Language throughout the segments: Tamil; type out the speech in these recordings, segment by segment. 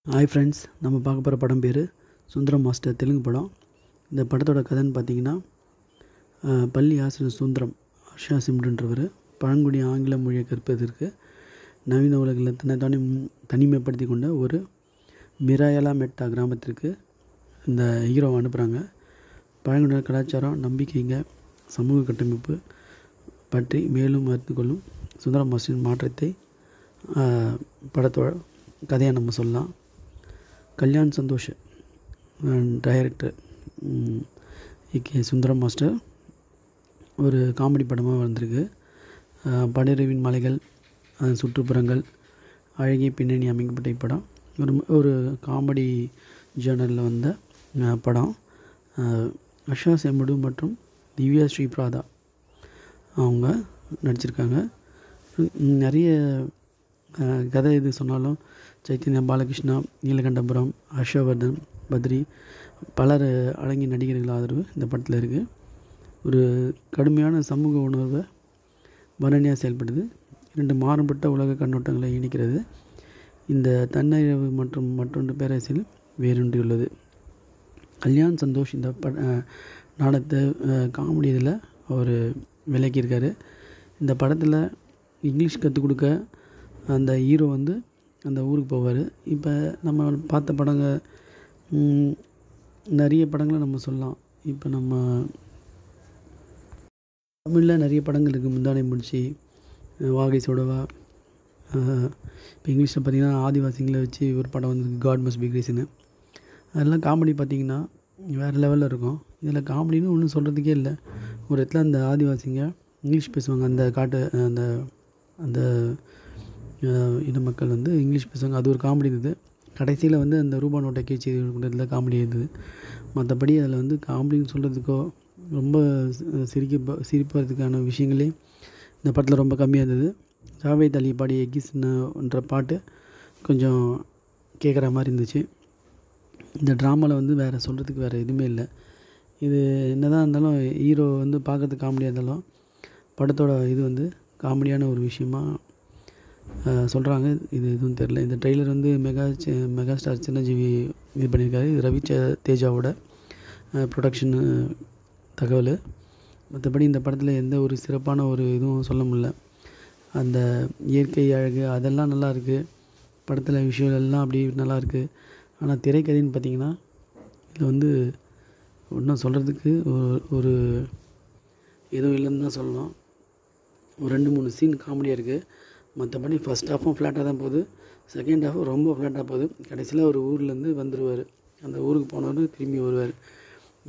ஹாய் ஃப்ரெண்ட்ஸ், நம்ம பார்க்க போகிற படம் பேர் சுந்தரம் மாஸ்டர். தெலுங்கு படம். இந்த படத்தோட கதைன்னு பார்த்தீங்கன்னா, பள்ளி ஆசிரியர் சுந்தரம் ஹர்ஷா சிம்ரன்றவர் பழங்குடி ஆங்கில மொழியை கற்பதற்கு நவீன உலகில் தனிமைப்படுத்தி கொண்ட ஒரு மிராயலா மெட்டா கிராமத்திற்கு இந்த ஹீரோவை அனுப்புகிறாங்க. பழங்குடியினர் கலாச்சாரம், நம்பிக்கைங்க, சமூக கட்டமைப்பு பற்றி மேலும் அறிந்து கொள்ளும் சுந்தரம் மாஸ்டரின் மாற்றத்தை படத்தோட கதையை நம்ம சொல்லலாம். Kalyan Santhosh director Sundaram master. ஒரு காமெடி படமாக வந்திருக்கு. படைரவின் மலைகள், சுற்றுப்புறங்கள், அழகிய பின்னணி அமைக்கப்பட்ட இப்படம் ஒரு காமெடி ஜேர்னலில் வந்த படம். அஷா செம்முடு மற்றும் திவ்யா ஸ்ரீபிரதா அவங்க நடிச்சிருக்காங்க. நிறைய கதை இது சொன்னாலும் சைத்தன்யா, பாலகிருஷ்ணா, நீலகண்டபுரம், ஹர்ஷவர்தன், பத்ரி பலர் அடங்கிய நடிகர்கள் ஆதரவு இந்த படத்தில் இருக்குது. ஒரு கடுமையான சமூக உணர்வை வர்ணனையாக செயல்படுது. 2 மாறுபட்ட உலக கண்ணோட்டங்களை இணைக்கிறது. இந்த தன்னிறைவு மற்றும் மற்றொன்று பேரரசில் வேரூன்றியுள்ளது. கல்யாண் சந்தோஷ் இந்த நாடகத்தை காமெடி இதில் அவர் விளக்கியிருக்காரு. இந்த படத்தில் இங்கிலீஷ் கற்றுக் கொடுக்க அந்த ஹீரோ அந்த ஊருக்கு போவார். இப்போ நம்ம பார்த்த படங்கள், நிறைய படங்களை நம்ம சொல்லலாம். இப்போ நம்ம தமிழில் நிறைய படங்கள் இருக்குது. முந்தானை முடிச்சு, வாகை சுடவா. இப்போ இங்கிலீஷில் பார்த்திங்கன்னா ஆதிவாசிகளை வச்சு ஒரு படம் வந்திருக்கு, காட் மஸ்ட் பி கிரேஸ்னு. அதெல்லாம் காமெடி பார்த்திங்கன்னா வேறு லெவலில் இருக்கும். இதில் காமெடின்னு ஒன்றும் சொல்கிறதுக்கே இல்லை. ஒரு இடத்துல அந்த ஆதிவாசிங்க இங்கிலீஷ் பேசுவாங்க. அந்த அந்த இன மக்கள் இங்கிலீஷ் பேசுவாங்க. அது ஒரு காமெடி இருந்தது. கடைசியில் அந்த ரூபா நோட்டை கீழ்ச்சி கொடுக்குறதுல காமெடி இருந்தது. மற்றபடி அதில் காமெடின்னு சொல்கிறதுக்கோ ரொம்ப சிரிப்பதற்கான விஷயங்களே இந்த படத்தில் ரொம்ப கம்மியாக இருந்தது. ஜாவேத் அலி பாடிய எகிஸ்ன்ற பாட்டு கொஞ்சம் கேட்குற மாதிரி இருந்துச்சு. இந்த ட்ராமாவில் வேறு சொல்கிறதுக்கு வேறு எதுவுமே இல்லை. இது என்ன தான் இருந்தாலும் ஹீரோ பார்க்குறதுக்கு காமெடியாக இருந்தாலும் படத்தோட இது காமெடியான ஒரு விஷயமாக சொல்கிறாங்க. இது எதுவும் தெரில. இந்த ட்ரெய்லர் மெகா ஸ்டார் சின்னஜீவி இது பண்ணியிருக்காரு. இது ரவி தேஜாவோட ப்ரொடக்ஷனு தகவல். மற்றபடி இந்த படத்தில் எந்த ஒரு சிறப்பான ஒரு இதுவும் சொல்ல முடியல. அந்த இயற்கை அழகு அதெல்லாம் நல்லாயிருக்கு. படத்தில் விஷுவல் எல்லாம் அப்படி நல்லாயிருக்கு. ஆனால் திரைக்கதைன்னு பார்த்திங்கன்னா இதில் ஒன்றும் சொல்கிறதுக்கு ஒரு எதுவும் இல்லைன்னு தான் சொல்லணும். ஒரு 2-3 சீன் காமெடியாக இருக்குது. மற்றபடி ஃபஸ்ட் ஹாஃபும் ஃப்ளாட்டாக தான் போகுது. செகண்ட் ஹாஃபும் ரொம்ப ஃப்ளாட்டாக போகுது. கடைசியில் ஒரு ஊர்லேருந்து வந்துடுவார். அந்த ஊருக்கு போனவர் திரும்பி வருவார்.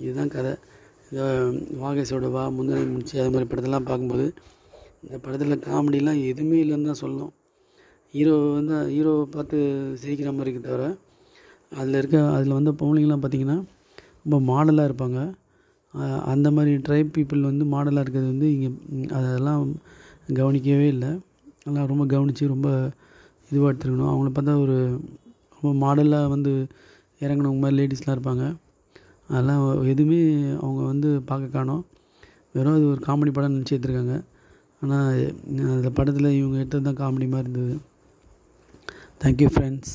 இதுதான் கதை. வாகை சுடவா, முந்தானை முடிச்சு, அது மாதிரி படத்தெல்லாம் பார்க்கும்போது இந்த படத்தில் காமெடிலாம் எதுவுமே இல்லைன்னு தான் சொல்லணும். ஹீரோவை பார்த்து சிரிக்கிற மாதிரி இருக்க தவிர அதில் வந்த பொம்பளைங்களாம் பார்த்திங்கன்னா ரொம்ப மாடலாக இருப்பாங்க. அந்த மாதிரி ட்ரைப் பீப்புள் மாடலாக இருக்கிறது இங்கே அதெல்லாம் கவனிக்கவே இல்லை. அதெல்லாம் ரொம்ப கவனித்து ரொம்ப இதுவாக எடுத்துருக்கணும். அவங்கள பார்த்தா ஒரு ரொம்ப மாடலாக இறங்கினவங்க மாதிரி லேடிஸ்லாம் இருப்பாங்க. அதெல்லாம் எதுவுமே அவங்க பார்க்க காணோம். வெறும் அது ஒரு காமெடி படம் நினச்சி எடுத்துருக்காங்க. ஆனால் அந்த படத்தில் இவங்க எடுத்தது தான் காமெடி மாதிரி இருந்தது. Thank you friends.